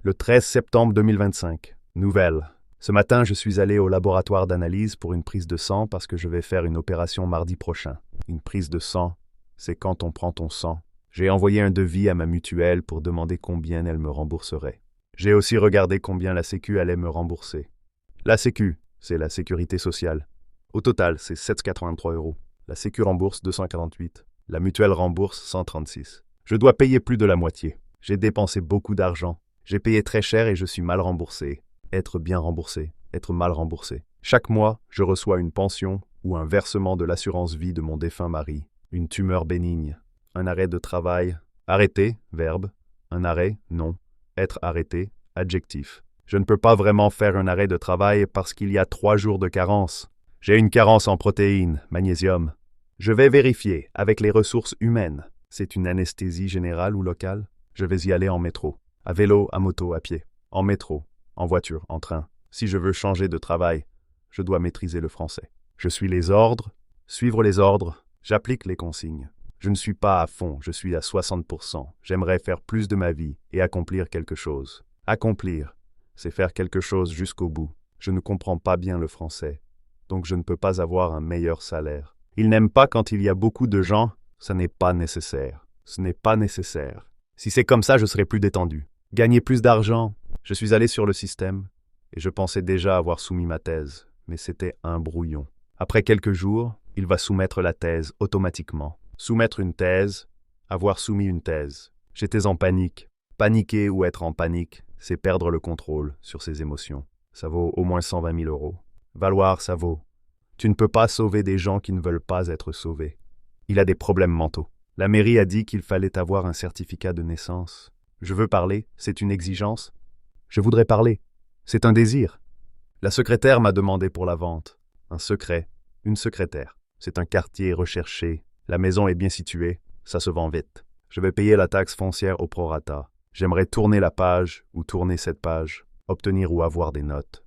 Le 13 septembre 2025. Nouvelle. Ce matin, je suis allé au laboratoire d'analyse pour une prise de sang parce que je vais faire une opération mardi prochain. Une prise de sang, c'est quand on prend ton sang. J'ai envoyé un devis à ma mutuelle pour demander combien elle me rembourserait. J'ai aussi regardé combien la Sécu allait me rembourser. La Sécu, c'est la sécurité sociale. Au total, c'est 783 €. La Sécu rembourse 248. La mutuelle rembourse 136. Je dois payer plus de la moitié. J'ai dépensé beaucoup d'argent. J'ai payé très cher et je suis mal remboursé. Être bien remboursé, être mal remboursé. Chaque mois, je reçois une pension ou un versement de l'assurance vie de mon défunt mari. Une tumeur bénigne. Un arrêt de travail. Arrêter, verbe. Un arrêt, nom. Être arrêté, adjectif. Je ne peux pas vraiment faire un arrêt de travail parce qu'il y a 3 jours de carence. J'ai une carence en protéines, magnésium. Je vais vérifier avec les ressources humaines. C'est une anesthésie générale ou locale? Je vais y aller en métro. À vélo, à moto, à pied. En métro, en voiture, en train. Si je veux changer de travail, je dois maîtriser le français. Je suis les ordres, suivre les ordres, j'applique les consignes. Je ne suis pas à fond, je suis à 60%. J'aimerais faire plus de ma vie et accomplir quelque chose. Accomplir, c'est faire quelque chose jusqu'au bout. Je ne comprends pas bien le français, donc je ne peux pas avoir un meilleur salaire. Ils n'aiment pas quand il y a beaucoup de gens, ça n'est pas nécessaire. Ce n'est pas nécessaire. Si c'est comme ça, je serai plus détendu. Gagner plus d'argent. Je suis allé sur le système et je pensais déjà avoir soumis ma thèse, mais c'était un brouillon. Après quelques jours, il va soumettre la thèse automatiquement. Soumettre une thèse, avoir soumis une thèse. J'étais en panique. Paniquer ou être en panique, c'est perdre le contrôle sur ses émotions. Ça vaut au moins 120 000 €. Valoir, ça vaut. Tu ne peux pas sauver des gens qui ne veulent pas être sauvés. Il a des problèmes mentaux. La mairie a dit qu'il fallait avoir un certificat de naissance. Je veux parler, c'est une exigence. Je voudrais parler, c'est un désir. La secrétaire m'a demandé pour la vente. Un secret, une secrétaire. C'est un quartier recherché. La maison est bien située, ça se vend vite. Je vais payer la taxe foncière au prorata. J'aimerais tourner la page ou tourner cette page, obtenir ou avoir des notes.